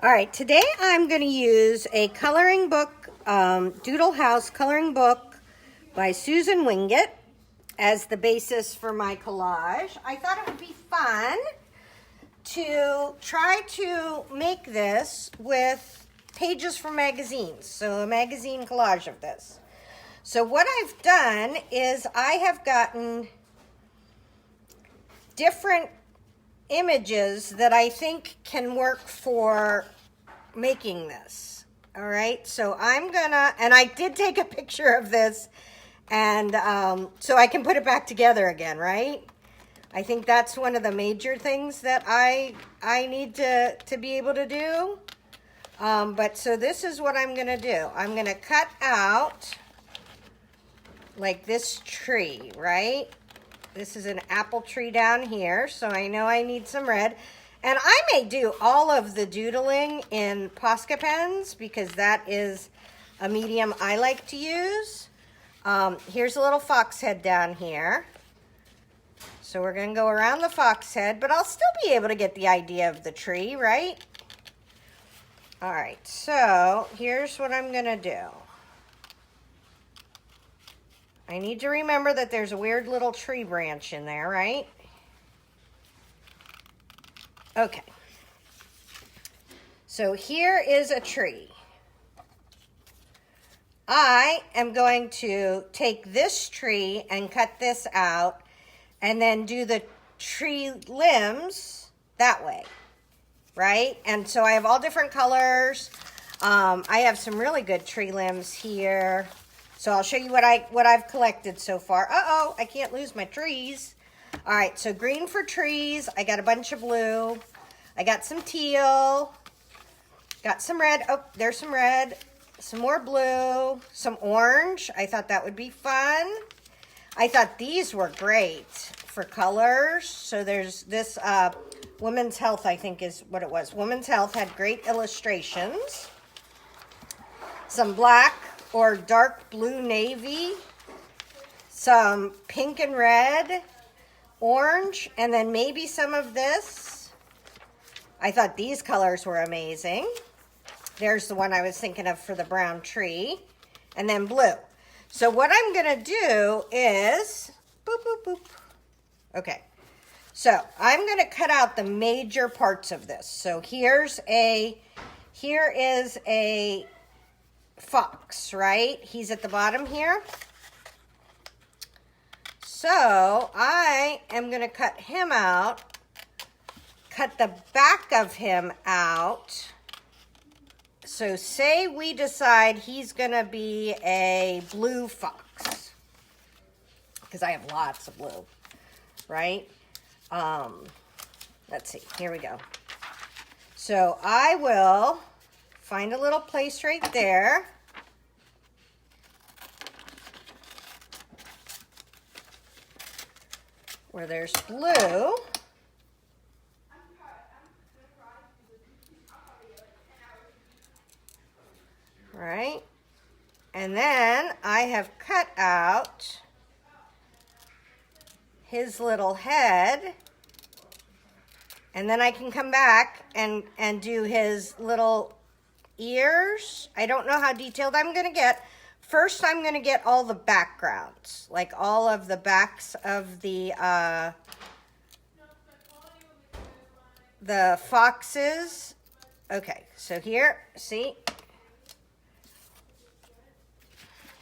All right, today I'm going to use a coloring book, Doodle House coloring book by Susan Wingate as the basis for my collage. I thought it would be fun to try to make this with pages from magazines, so a magazine collage of this. So what I've done is I have gotten different images that I think can work for making this. All right, so I'm gonna, and I did take a picture of this, and so I can put it back together again, right? I think that's one of the major things that I need to be able to do. But so this is what I'm gonna do. I'm gonna cut out like this tree, right? This is an apple tree down here, so I know I need some red. And I may do all of the doodling in Posca pens because that is a medium I like to use. Here's a little fox head down here. So we're gonna go around the fox head, but I'll still be able to get the idea of the tree, right? All right, so here's what I'm gonna do. I need to remember that there's a weird little tree branch in there, right? Okay. So here is a tree. I am going to take this tree and cut this out and then do the tree limbs that way, right? And so I have all different colors. I have some really good tree limbs here. So I'll show you what I've collected so far. Uh-oh, I can't lose my trees. All right, so green for trees. I got a bunch of blue. I got some teal. Got some red. Oh, there's some red. Some more blue. Some orange. I thought that would be fun. I thought these were great for colors. So there's this Women's Health, I think is what it was. Women's Health had great illustrations. Some black or dark blue navy, some pink and red, orange, and then maybe some of this. I thought these colors were amazing. There's the one I was thinking of for the brown tree, and then blue. So what I'm gonna do is, boop, boop, boop. Okay, so I'm gonna cut out the major parts of this. So here is a fox, right? He's at the bottom here. So I am going to cut him out, cut the back of him out. So say we decide he's going to be a blue fox, because I have lots of blue, right? Let's see, here we go. So I will find a little place right there. Where there's blue. Right? And then I have cut out his little head. And then I can come back and do his little ears. I don't know how detailed I'm going to get. First, I'm going to get all the backgrounds, like all of the backs of the foxes. Okay, so here, see?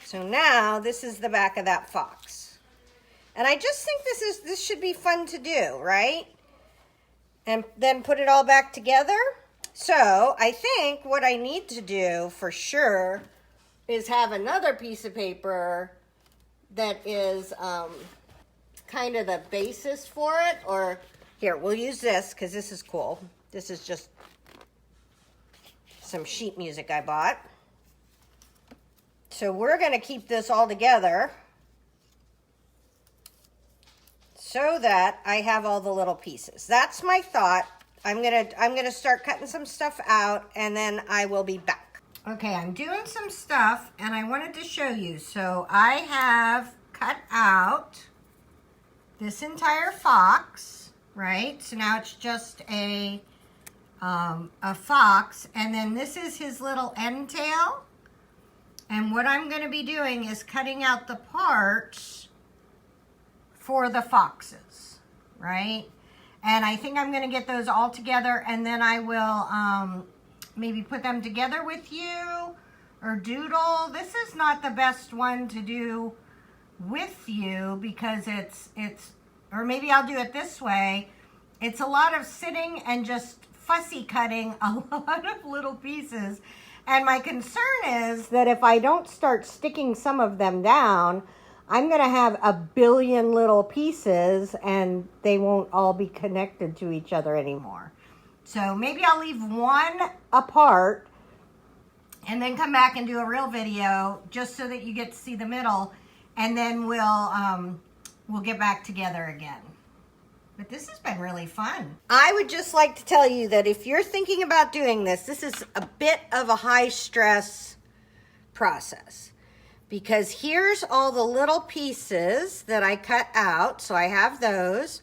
So now this is the back of that fox. And I just think this should be fun to do, right? And then put it all back together. So I think what I need to do for sure is have another piece of paper that is kind of the basis for it. Or here, we'll use this because this is cool. This is just some sheet music I bought. So we're going to keep this all together so that I have all the little pieces. That's my thought. I'm gonna start cutting some stuff out and then I will be back. Okay, I'm doing some stuff and I wanted to show you. So I have cut out this entire fox, right? So now it's just a a fox, and then this is his little end tail. And what I'm going to be doing is cutting out the parts for the foxes, right? And I think I'm going to get those all together, and then I will maybe put them together with you or Doodle. This is not the best one to do with you because it's or maybe I'll do it this way. It's a lot of sitting and just fussy cutting a lot of little pieces. And my concern is that if I don't start sticking some of them down, I'm going to have a billion little pieces and they won't all be connected to each other anymore. So maybe I'll leave one apart and then come back and do a real video just so that you get to see the middle, and then we'll get back together again. But this has been really fun. I would just like to tell you that if you're thinking about doing this, this is a bit of a high stress process, because here's all the little pieces that I cut out. So I have those.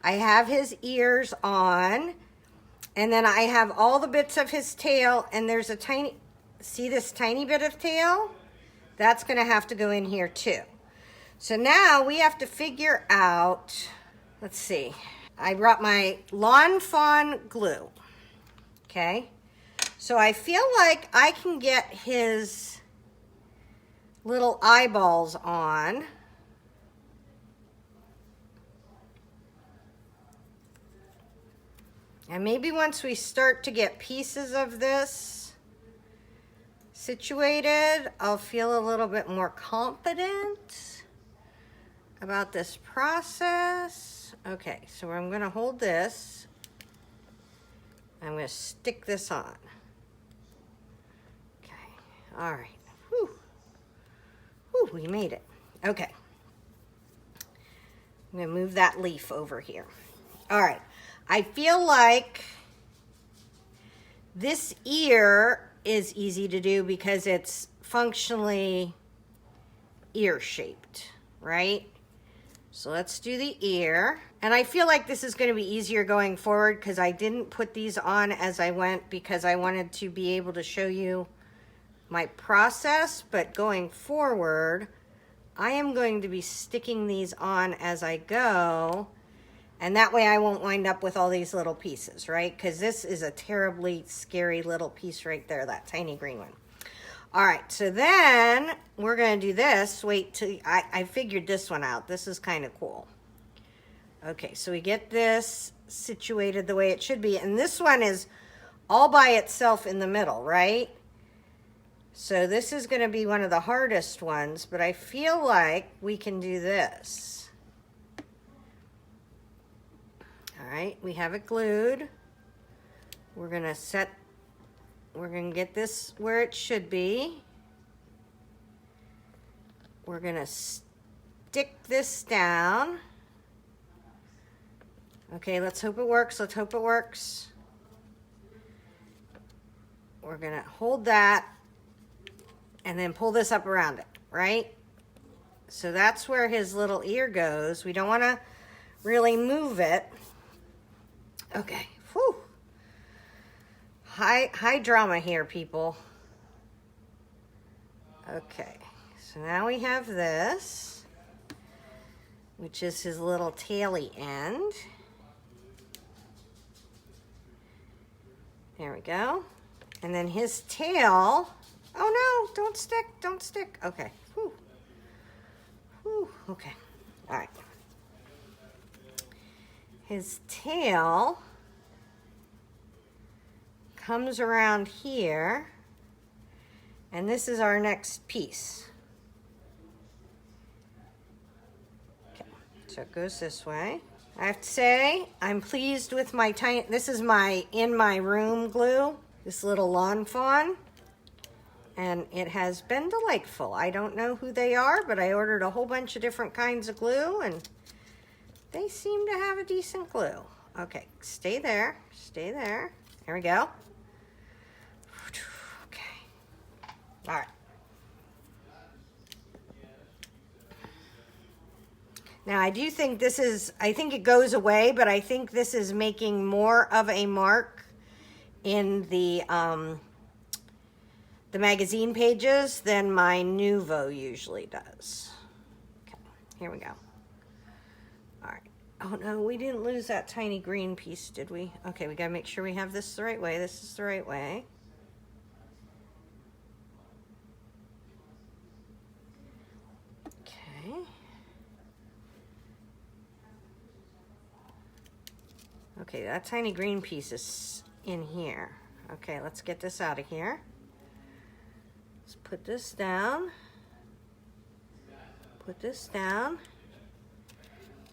I have his ears on, and then I have all the bits of his tail, and there's a tiny, see this tiny bit of tail? That's gonna have to go in here too. So now we have to figure out, let's see. I brought my Lawn Fawn glue, okay? So I feel like I can get his little eyeballs on. And maybe once we start to get pieces of this situated, I'll feel a little bit more confident about this process. Okay, so I'm going to hold this. I'm going to stick this on. Okay, all right. Whew. Whew, we made it. Okay. I'm going to move that leaf over here. All right. I feel like this ear is easy to do because it's functionally ear-shaped, right? So let's do the ear. And I feel like this is going to be easier going forward because I didn't put these on as I went because I wanted to be able to show you my process. But going forward, I am going to be sticking these on as I go. And that way I won't wind up with all these little pieces, right? Because this is a terribly scary little piece right there, that tiny green one. All right, so then we're going to do this. Wait till I figured this one out. This is kind of cool. Okay, so we get this situated the way it should be. And this one is all by itself in the middle, right? So this is going to be one of the hardest ones, but I feel like we can do this. All right, we have it glued. We're going to get this where it should be. We're going to stick this down. Okay, let's hope it works. Let's hope it works. We're going to hold that and then pull this up around it, right? So that's where his little ear goes. We don't want to really move it. Okay, whew. High drama here, people. Okay, so now we have this, which is his little taily end. There we go. And then his tail, oh no, don't stick, don't stick. Okay, whew. Whew, okay, all right. His tail comes around here, and this is our next piece. Okay, so it goes this way. I have to say, I'm pleased with my tiny, this is my in my room glue, this little Lawn Fawn, and it has been delightful. I don't know who they are, but I ordered a whole bunch of different kinds of glue, and they seem to have a decent glue. Okay, stay there, stay there. There we go. Okay, all right. Now I do think this is, I think it goes away, but I think this is making more of a mark in the magazine pages than my Nuvo usually does. Okay, here we go. All right. Oh no, we didn't lose that tiny green piece, did we? Okay, we gotta make sure we have this the right way. This is the right way. Okay. Okay, that tiny green piece is in here. Okay, let's get this out of here. Let's put this down. Put this down.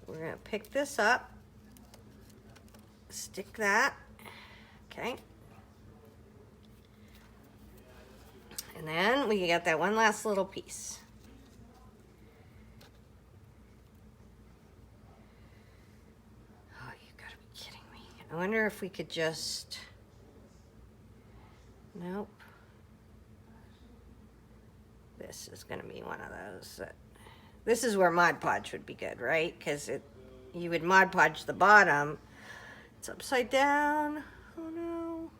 We're gonna pick this up. Stick that. Okay. And then we got that one last little piece. Oh, you gotta be kidding me. I wonder if we could just... Nope. This is gonna be one of those that... This is where Mod Podge would be good, right? Because you would Mod Podge the bottom. It's upside down. Oh no.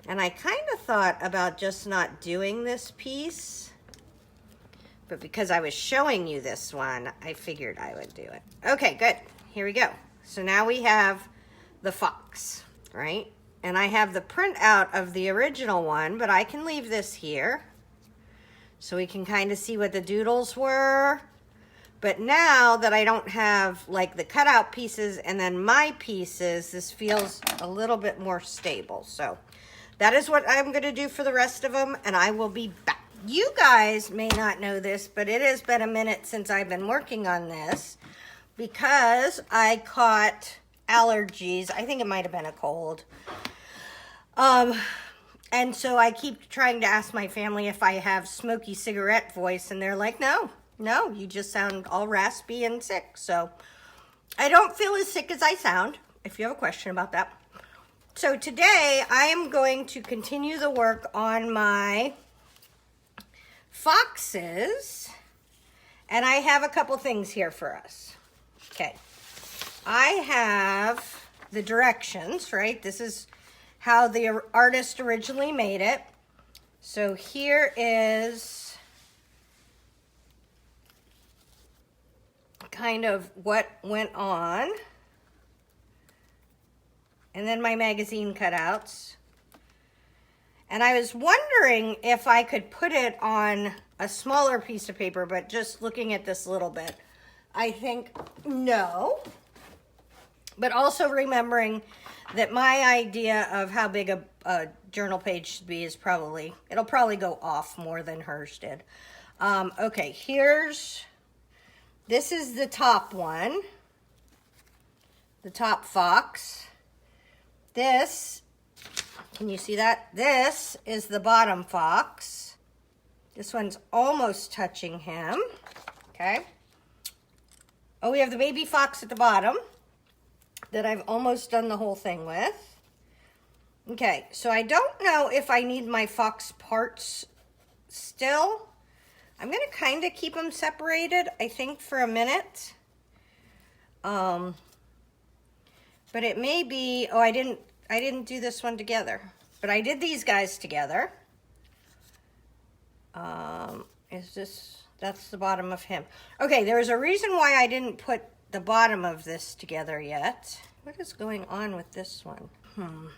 And I kind of thought about just not doing this piece. But because I was showing you this one, I figured I would do it. Okay, good. Here we go. So now we have the fox, right? And I have the printout of the original one, but I can leave this here. So we can kind of see what the doodles were. But now that I don't have like the cutout pieces and then my pieces, this feels a little bit more stable. So that is what I'm going to do for the rest of them, and I will be back. You guys may not know this, but it has been a minute since I've been working on this because I caught allergies. I think it might have been a cold. And so I keep trying to ask my family if I have smoky cigarette voice, and they're like, no, you just sound all raspy and sick. So I don't feel as sick as I sound, if you have a question about that. So today I am going to continue the work on my foxes, and I have a couple things here for us. Okay, I have the directions, right? This is how the artist originally made it. So here is kind of what went on. And then my magazine cutouts. And I was wondering if I could put it on a smaller piece of paper, but just looking at this little bit, I think no. But also remembering that my idea of how big a journal page should be is it'll probably go off more than hers did. Okay, this is the top one, the top fox. This, can you see that? This is the bottom fox. This one's almost touching him, okay? Oh, we have the baby fox at the bottom that I've almost done the whole thing with. Okay, so I don't know if I need my fox parts still. I'm gonna kind of keep them separated, I think, for a minute. But it may be, oh, I didn't do this one together, but I did these guys together. That's the bottom of him. Okay, there's a reason why I didn't put the bottom of this together yet. What is going on with this one? All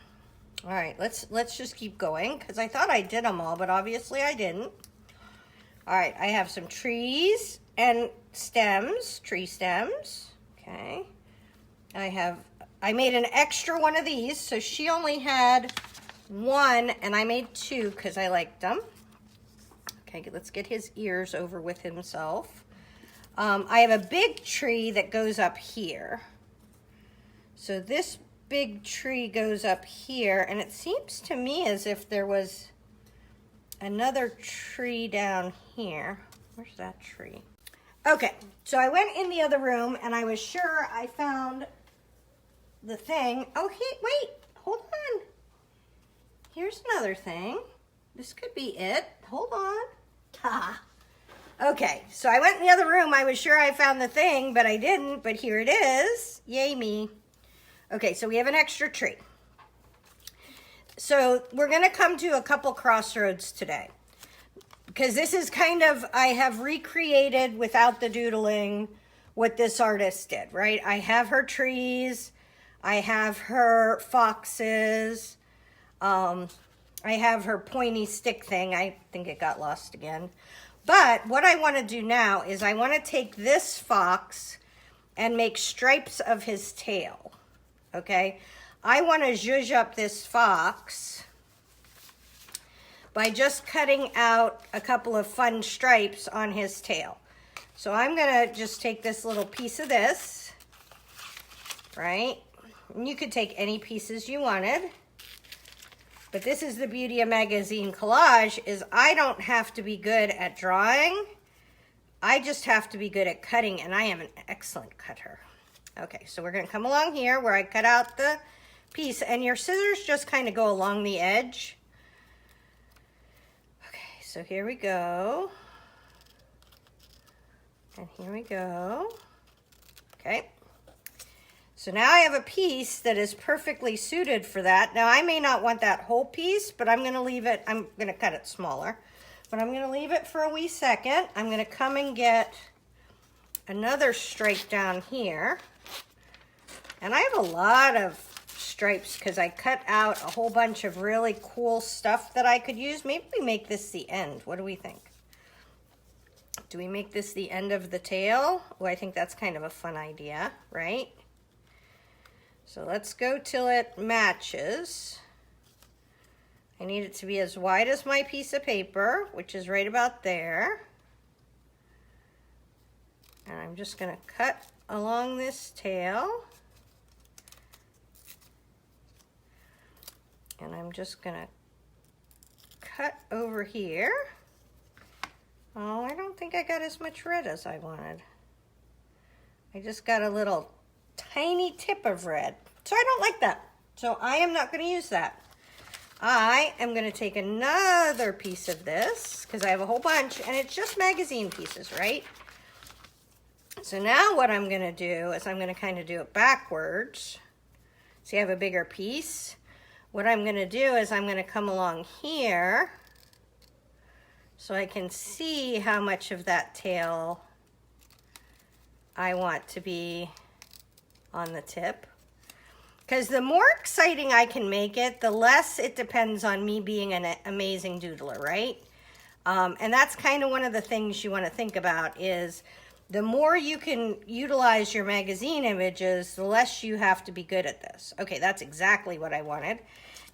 right, let's just keep going, because I thought I did them all, but obviously I didn't. All right, I have some trees and stems, tree stems. Okay, I made an extra one of these, so she only had one, and I made two because I liked them. Okay, let's get his ears over with himself. I have a big tree that goes up here. So this big tree goes up here, and it seems to me as if there was another tree down here. Where's that tree? Okay, so I went in the other room, and I was sure I found the thing. Oh, wait, hold on. Here's another thing. This could be it. Hold on. Ha. Okay, so I went in the other room. I was sure I found the thing, but I didn't, but here it is. Yay me. Okay, so we have an extra tree. So we're going to come to a couple crossroads today. Because this is kind of, I have recreated without the doodling what this artist did, right? I have her trees. I have her foxes. I have her pointy stick thing. I think it got lost again. But what I want to do now is I want to take this fox and make stripes of his tail, okay? I want to zhuzh up this fox by just cutting out a couple of fun stripes on his tail. So I'm going to just take this little piece of this, right? And you could take any pieces you wanted. But this is the beauty of magazine collage, is I don't have to be good at drawing. I just have to be good at cutting, and I am an excellent cutter. Okay, so we're going to come along here where I cut out the piece, and your scissors just kind of go along the edge. Okay, so here we go. And here we go. Okay. So now I have a piece that is perfectly suited for that. Now I may not want that whole piece, but I'm going to leave it, I'm going to cut it smaller. But I'm going to leave it for a wee second. I'm going to come and get another stripe down here. And I have a lot of stripes because I cut out a whole bunch of really cool stuff that I could use. Maybe we make this the end. What do we think? Do we make this the end of the tail? Oh, I think that's kind of a fun idea, right? So let's go till it matches. I need it to be as wide as my piece of paper, which is right about there. And I'm just going to cut along this tail. And I'm just going to cut over here. Oh, I don't think I got as much red as I wanted. I just got a little tiny tip of red. So I don't like that. So I am not going to use that. I am going to take another piece of this because I have a whole bunch and it's just magazine pieces, right? So now what I'm going to do is I'm going to kind of do it backwards. See, I have a bigger piece. What I'm going to do is I'm going to come along here so I can see how much of that tail I want to be on the tip. Because the more exciting I can make it, the less it depends on me being an amazing doodler, right? And that's kind of one of the things you want to think about is the more you can utilize your magazine images, the less you have to be good at this. Okay, that's exactly what I wanted.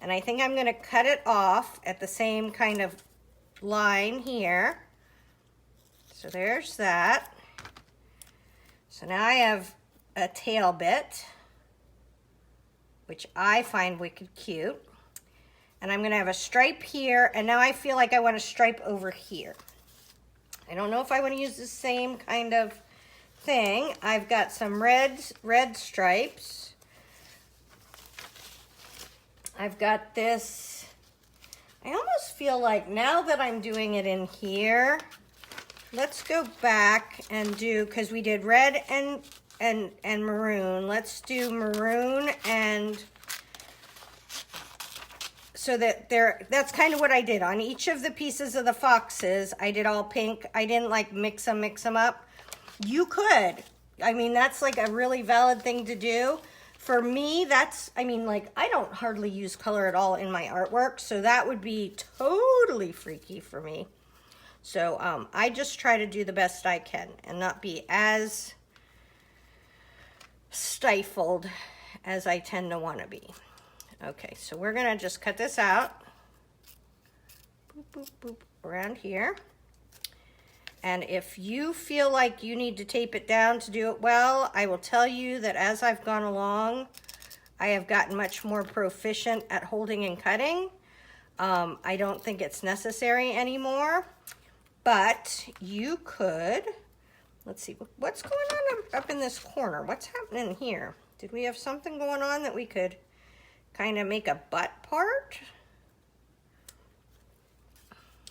And I think I'm going to cut it off at the same kind of line here. So there's that. So now I have a tail bit, which I find wicked cute. And I'm going to have a stripe here, and now I feel like I want a stripe over here. I don't know if I want to use the same kind of thing. I've got some red stripes. I've got this. I almost feel like now that I'm doing it in here, let's go back and do, because we did red and maroon. Let's do maroon and so that that's kind of what I did on each of the pieces of the foxes. I did all pink. I didn't like mix them up. You could. I mean, that's like a really valid thing to do. For me, that's, I mean, like, I don't hardly use color at all in my artwork, so that would be totally freaky for me. So I just try to do the best I can and not be as stifled as I tend to want to be. Okay, so we're going to just cut this out. Boop, boop, boop, around here. And if you feel like you need to tape it down to do it well, I will tell you that as I've gone along, I have gotten much more proficient at holding and cutting. I don't think it's necessary anymore, but you could, let's see, what's going on up in this corner? What's happening here? Did we have something going on that we could kind of make a butt part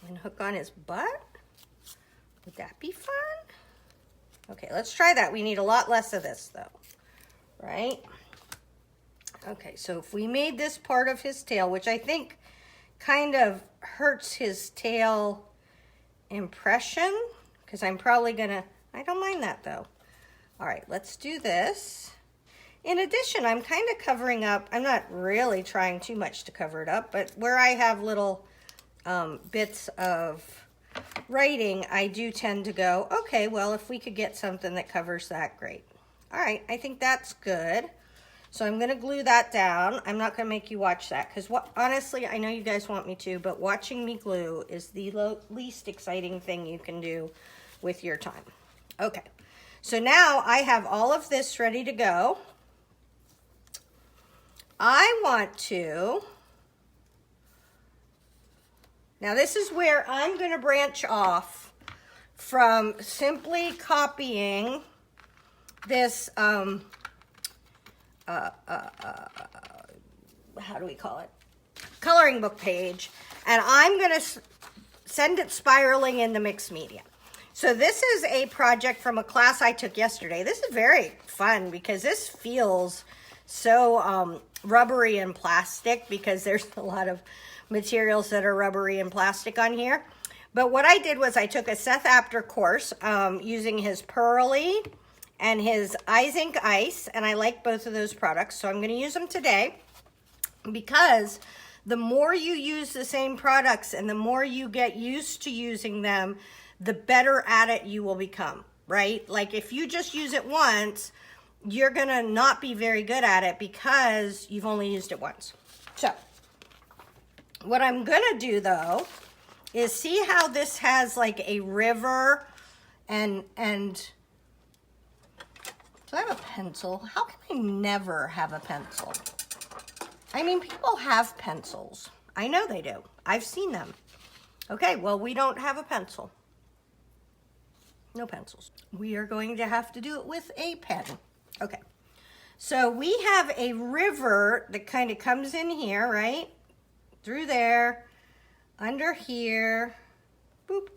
and hook on his butt? Would that be fun? Okay, let's try that. We need a lot less of this though, right? Okay, so if we made this part of his tail, which I think kind of hurts his tail impression, because I'm probably gonna, I don't mind that though. All right, let's do this. In addition, I'm kind of covering up, I'm not really trying too much to cover it up, but where I have little bits of writing, I do tend to go, okay, well, if we could get something that covers that, great. All right, I think that's good. So I'm gonna glue that down. I'm not gonna make you watch that, because honestly, I know you guys want me to, but watching me glue is the least exciting thing you can do with your time. Okay, so now I have all of this ready to go. I want to, now this is where I'm going to branch off from simply copying this, how do we call it? Coloring book page, and I'm going to send it spiraling into mixed media. So this is a project from a class I took yesterday. This is very fun because this feels so rubbery and plastic, because there's a lot of materials that are rubbery and plastic on here. But what I did was I took a Seth Apter course using his Pearly and his Eyes Ink Ice, and I like both of those products, so I'm going to use them today, because the more you use the same products and the more you get used to using them, the better at it you will become, right? Like if you just use it once, you're gonna not be very good at it because you've only used it once. So what I'm gonna do though is see how this has like a river and do I have a pencil? How can I never have a pencil? I mean, people have pencils. I know they do. I've seen them. Okay, well, we don't have a pencil. No pencils. We are going to have to do it with a pen. Okay, so we have a river that kind of comes in here, right? Through there, under here, boop.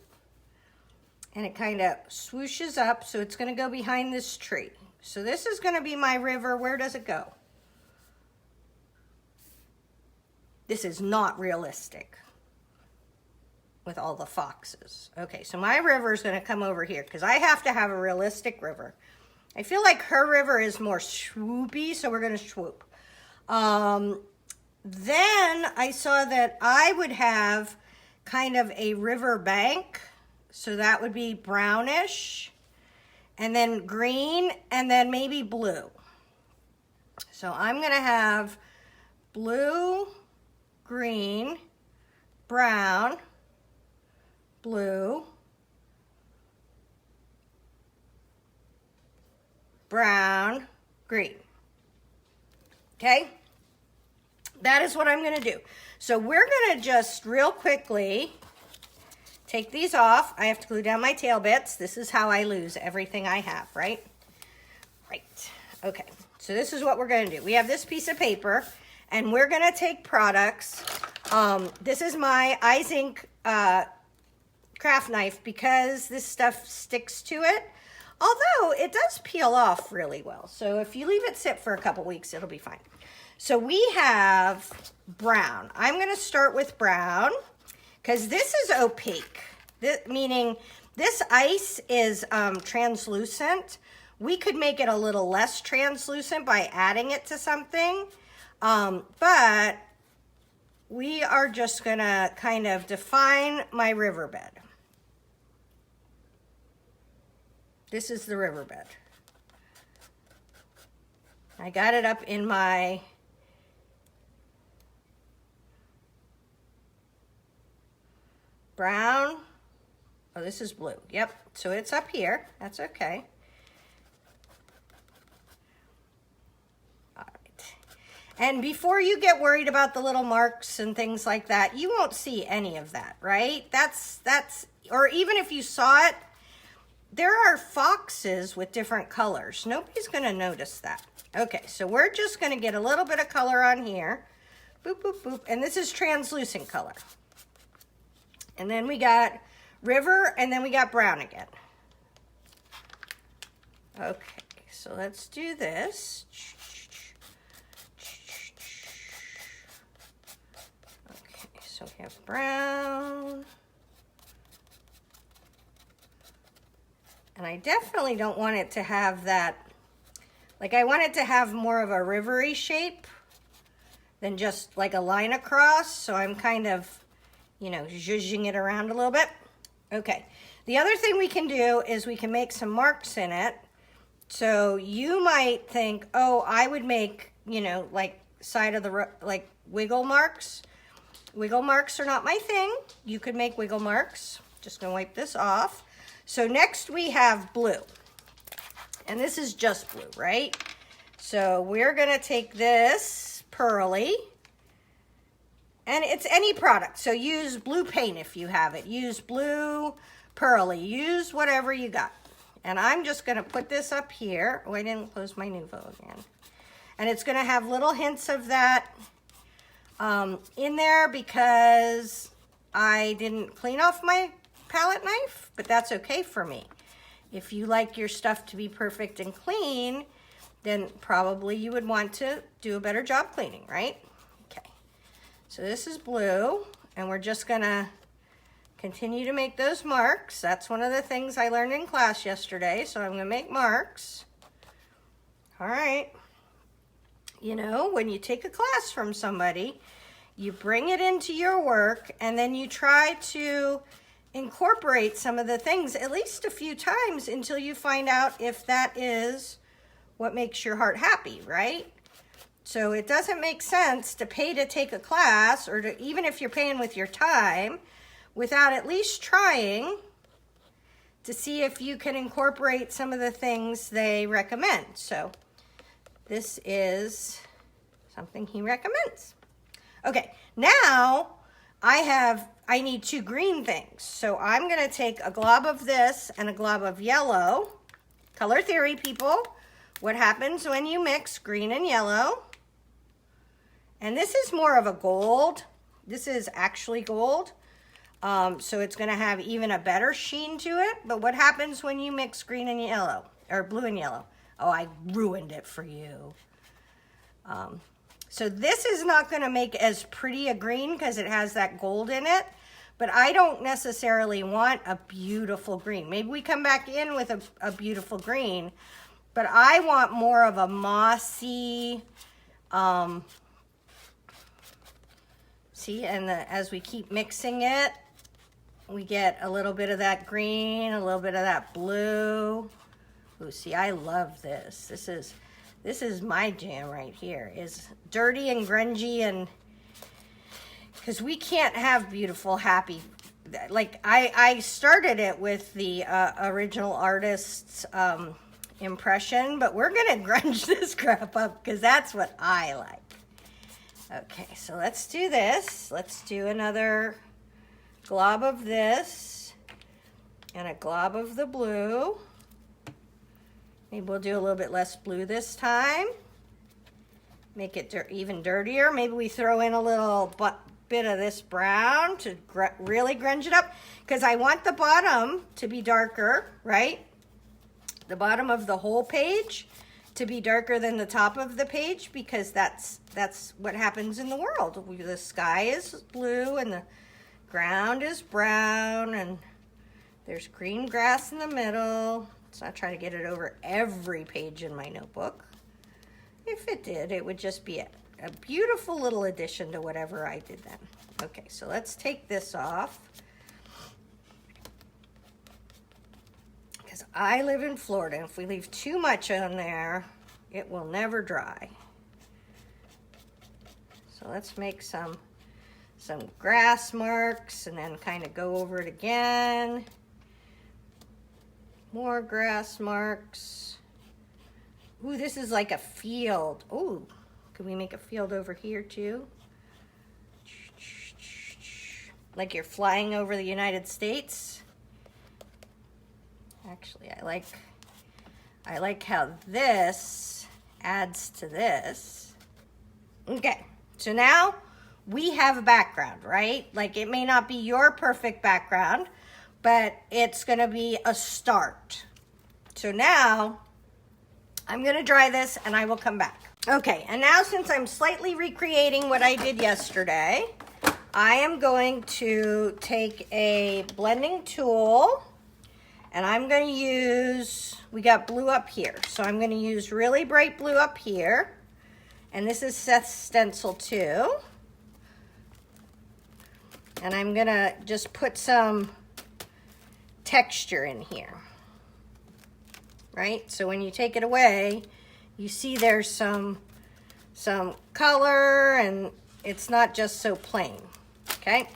And it kind of swooshes up, so it's going to go behind this tree. So this is going to be my river. Where does it go? This is not realistic with all the foxes. Okay, so my river is going to come over here because I have to have a realistic river. I feel like her river is more swoopy, so we're going to swoop. Then I saw that I would have kind of a river bank, so that would be brownish, and then green, and then maybe blue. So I'm going to have blue, green, brown, blue, brown, green. Okay? That is what I'm going to do. So we're going to just real quickly take these off. I have to glue down my tail bits. This is how I lose everything I have, right? Right. Okay. So this is what we're going to do. We have this piece of paper, and we're going to take products. This is my Eyes Ink craft knife because this stuff sticks to it. Although it does peel off really well. So if you leave it sit for a couple weeks, it'll be fine. So we have brown. I'm going to start with brown because this is opaque, meaning this ice is translucent. We could make it a little less translucent by adding it to something, but we are just going to kind of define my riverbed. This is the riverbed. I got it up in my brown. Oh, this is blue. Yep. So it's up here. That's okay. All right. And before you get worried about the little marks and things like that, you won't see any of that, right? That's, or even if you saw it, there are foxes with different colors. Nobody's going to notice that. Okay, so we're just going to get a little bit of color on here. Boop, boop, boop. And this is translucent color. And then we got river, and then we got brown again. Okay, so let's do this. So we have brown. And I definitely don't want it to have that, like I want it to have more of a rivery shape than just like a line across. So I'm kind of, you know, zhuzhing it around a little bit. Okay. The other thing we can do is we can make some marks in it. So you might think, oh, I would make, you know, like side of the, like wiggle marks. Wiggle marks are not my thing. You could make wiggle marks. Just gonna wipe this off. So next we have blue. And this is just blue, right? So we're gonna take this pearly, and it's any product. So use blue paint if you have it. Use blue, pearly, use whatever you got. And I'm just gonna put this up here. Oh, I didn't close my Nuvo again. And it's gonna have little hints of that in there because I didn't clean off my palette knife, but that's okay for me. If you like your stuff to be perfect and clean, then probably you would want to do a better job cleaning, right? Okay, so this is blue, and we're just gonna continue to make those marks. That's one of the things I learned in class yesterday, so I'm gonna make marks. All right. You know, when you take a class from somebody, you bring it into your work, and then you try to incorporate some of the things at least a few times until you find out if that is what makes your heart happy, right? So it doesn't make sense to pay to take a class, or to, even if you're paying with your time, without at least trying to see if you can incorporate some of the things they recommend. So this is something he recommends. Okay, now I need two green things. So I'm gonna take a glob of this and a glob of yellow. Color theory, people. What happens when you mix green and yellow? And this is more of a gold. This is actually gold. So it's gonna have even a better sheen to it. But what happens when you mix green and yellow, or blue and yellow? Oh, I ruined it for you. So this is not gonna make as pretty a green because it has that gold in it, but I don't necessarily want a beautiful green. Maybe we come back in with a beautiful green, but I want more of a mossy, see, and as we keep mixing it, we get a little bit of that green, a little bit of that blue. Ooh, see, I love this. This is my jam right here, is dirty and grungy, and because we can't have beautiful, happy, like I started it with the original artist's impression, but we're gonna grunge this crap up because that's what I like. Okay, so let's do this. Let's do another glob of this and a glob of the blue. Maybe we'll do a little bit less blue this time. Make it even dirtier. Maybe we throw in a little bit of this brown to really grunge it up, because I want the bottom to be darker, right? The bottom of the whole page to be darker than the top of the page, because that's what happens in the world. The sky is blue and the ground is brown, and there's green grass in the middle. So I try to get it over every page in my notebook. If it did, it would just be a beautiful little addition to whatever I did then. Okay, so let's take this off. Because I live in Florida. If we leave too much on there, it will never dry. So let's make some grass marks and then kind of go over it again. More grass marks. Ooh, this is like a field. Ooh, could we make a field over here too? Like you're flying over the United States. Actually, I like how this adds to this. Okay, so now we have a background, right? Like it may not be your perfect background, but it's gonna be a start. So now I'm gonna dry this and I will come back. Okay, and now since I'm slightly recreating what I did yesterday, I am going to take a blending tool and I'm going to use, we got blue up here, so I'm going to use really bright blue up here. And this is Seth's stencil too. And I'm going to just put some texture in here. Right? So when you take it away, you see there's some color and it's not just so plain. Okay?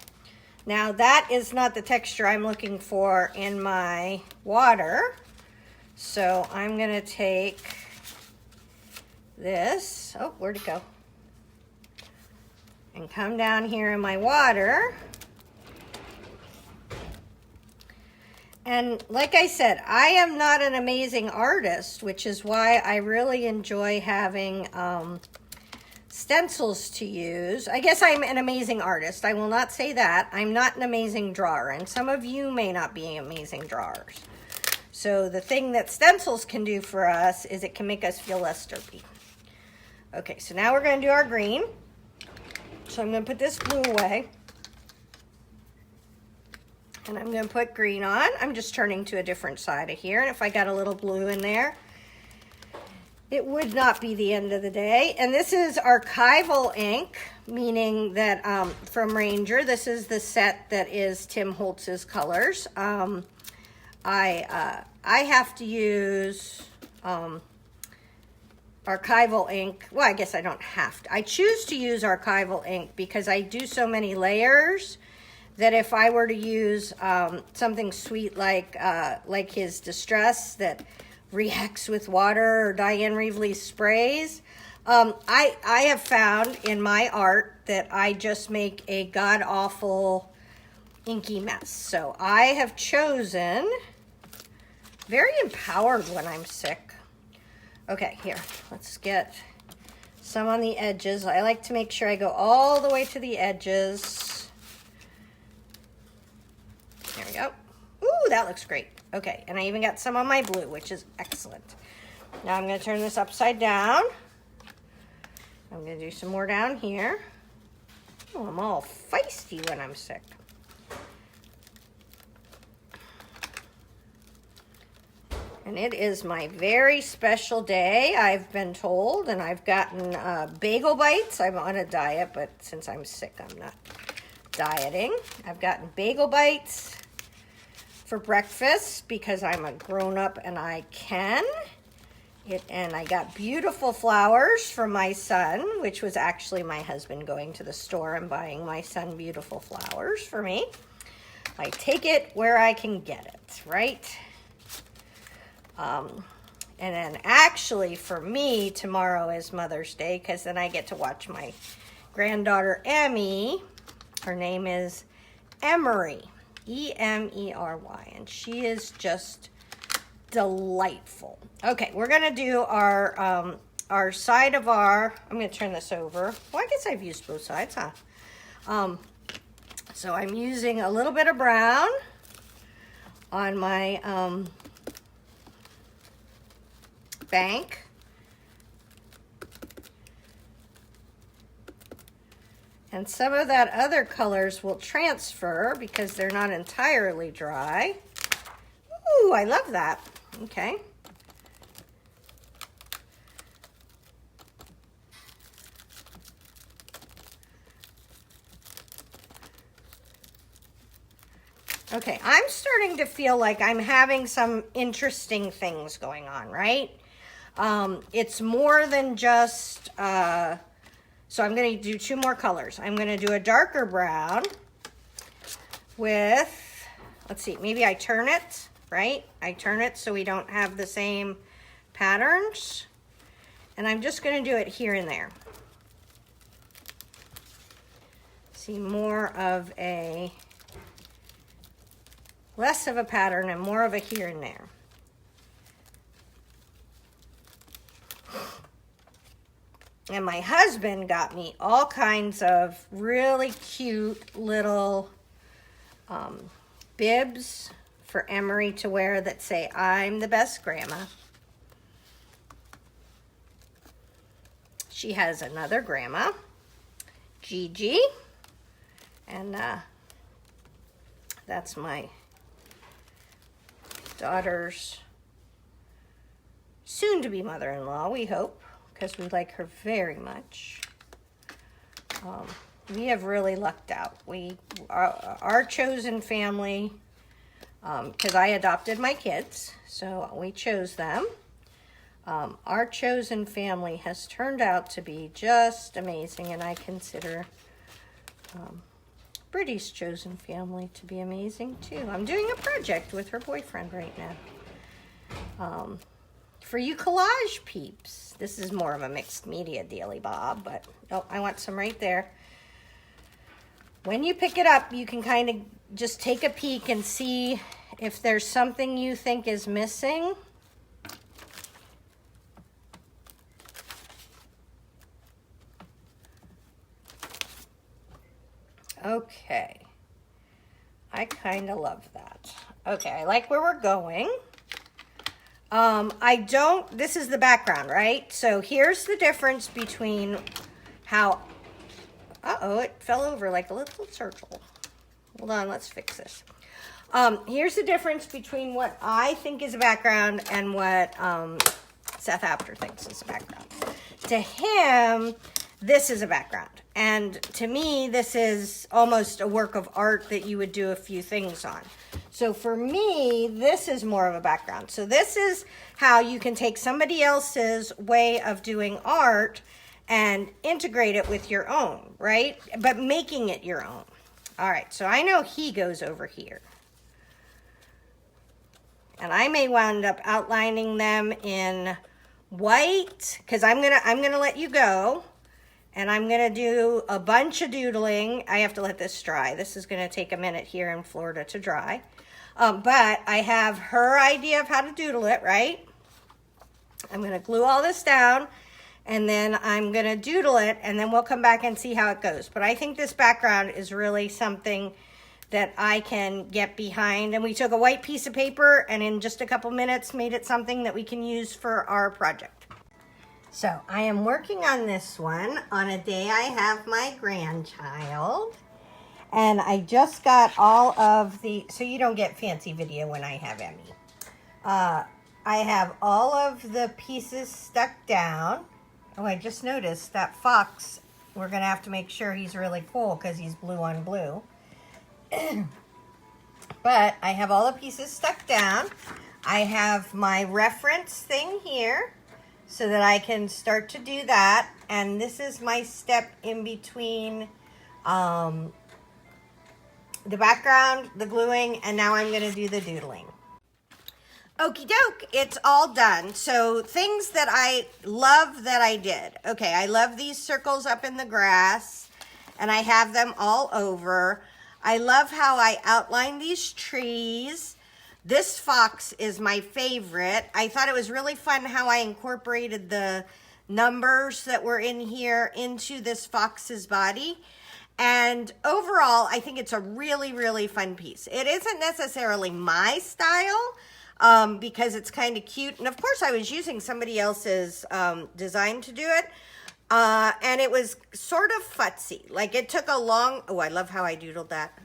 Now that is not the texture I'm looking for in my water. So I'm going to take this, oh, where'd it go? And come down here in my water. And like I said, I am not an amazing artist, which is why I really enjoy having stencils to use. I guess I'm an amazing artist. I will not say that. I'm not an amazing drawer, and some of you may not be amazing drawers. So the thing that stencils can do for us is it can make us feel less derpy. Okay, so now we're going to do our green. So I'm going to put this blue away. And I'm going to put green on. I'm just turning to a different side of here. And if I got a little blue in there, it would not be the end of the day. And this is archival ink, meaning that from Ranger, this is the set that is Tim Holtz's colors. I have to use archival ink. Well, I guess I don't have to. I choose to use archival ink because I do so many layers that if I were to use something sweet like his Distress that reacts with water or Diane Reevely's sprays, I have found in my art that I just make a god-awful inky mess. So I have chosen, very empowered when I'm sick. Okay, here, let's get some on the edges. I like to make sure I go all the way to the edges. There we go. Ooh, that looks great. Okay, and I even got some on my blue, which is excellent. Now I'm going to turn this upside down. I'm going to do some more down here. Oh, I'm all feisty when I'm sick. And it is my very special day, I've been told, and I've gotten bagel bites. I'm on a diet, but since I'm sick, I'm not dieting. I've gotten bagel bites for breakfast because I'm a grown-up and I can. And I got beautiful flowers for my son, which was actually my husband going to the store and buying my son beautiful flowers for me. I take it where I can get it, right? And then actually for me, tomorrow is Mother's Day because then I get to watch my granddaughter, Emmy. Her name is Emery, E-M-E-R-Y, and she is just delightful. Okay, we're gonna do our side of our, I'm gonna turn this over. Well, I guess I've used both sides, huh? So I'm using a little bit of brown on my bank. And some of that other colors will transfer because they're not entirely dry. Ooh, I love that. Okay. Okay, I'm starting to feel like I'm having some interesting things going on, right? It's more than just, so I'm going to do two more colors. I'm going to do a darker brown with, let's see, maybe I turn it, right? I turn it so we don't have the same patterns. And I'm just going to do it here and there. See more of a, less of a pattern and more of a here and there. And my husband got me all kinds of really cute little bibs for Emery to wear that say, "I'm the best grandma." She has another grandma, Gigi, And that's my daughter's soon-to-be mother-in-law, we hope, because we like her very much. We have really lucked out. Our chosen family, because I adopted my kids, so we chose them. Our chosen family has turned out to be just amazing, and I consider Brittany's chosen family to be amazing too. I'm doing a project with her boyfriend right now. For you collage peeps, this is more of a mixed media dealy bob, but oh, I want some right there. When you pick it up, you can kind of just take a peek and see if there's something you think is missing. Okay, I kind of love that. Okay, I like where we're going. This is the background, right? So here's the difference between how, uh-oh, it fell over like a little turtle. Hold on, let's fix this. Here's the difference between what I think is a background and what Seth Apter thinks is a background. To him, this is a background. And to me, this is almost a work of art that you would do a few things on. So for me, this is more of a background. So this is how you can take somebody else's way of doing art and integrate it with your own, right? But making it your own. All right, so I know he goes over here. And I may wind up outlining them in white, because I'm gonna let you go. And I'm gonna do a bunch of doodling. I have to let this dry. This is gonna take a minute here in Florida to dry. But I have her idea of how to doodle it, right? I'm gonna glue all this down, and then I'm gonna doodle it, and then we'll come back and see how it goes. But I think this background is really something that I can get behind. And we took a white piece of paper and in just a couple minutes made it something that we can use for our project. So I am working on this one on a day I have my grandchild. And I just got all of the, so you don't get fancy video when I have Emmy. I have all of the pieces stuck down. Oh, I just noticed that fox, we're gonna have to make sure he's really cool because he's blue on blue. But I have all the pieces stuck down. I have my reference thing here so that I can start to do that. And this is my step in between the background, the gluing, and now I'm gonna do the doodling. Okie doke, it's all done. So things that I love that I did. Okay, I love these circles up in the grass, and I have them all over. I love how I outline these trees. This fox is my favorite. I thought it was really fun how I incorporated the numbers that were in here into this fox's body. And overall, I think it's a really, really fun piece. It isn't necessarily my style because it's kind of cute. And of course, I was using somebody else's design to do it. And it was sort of futzy. Like it took a long, oh, I love how I doodled that.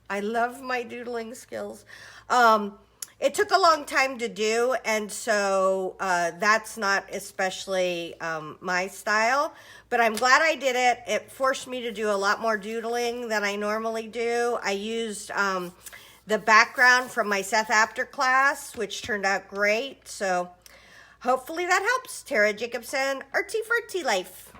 I love my doodling skills. It took a long time to do, and so that's not especially my style, but I'm glad I did it. It forced me to do a lot more doodling than I normally do. I used the background from my Seth Apter class, which turned out great, so hopefully that helps. Tara Jacobson, Artsy Fartsy Life.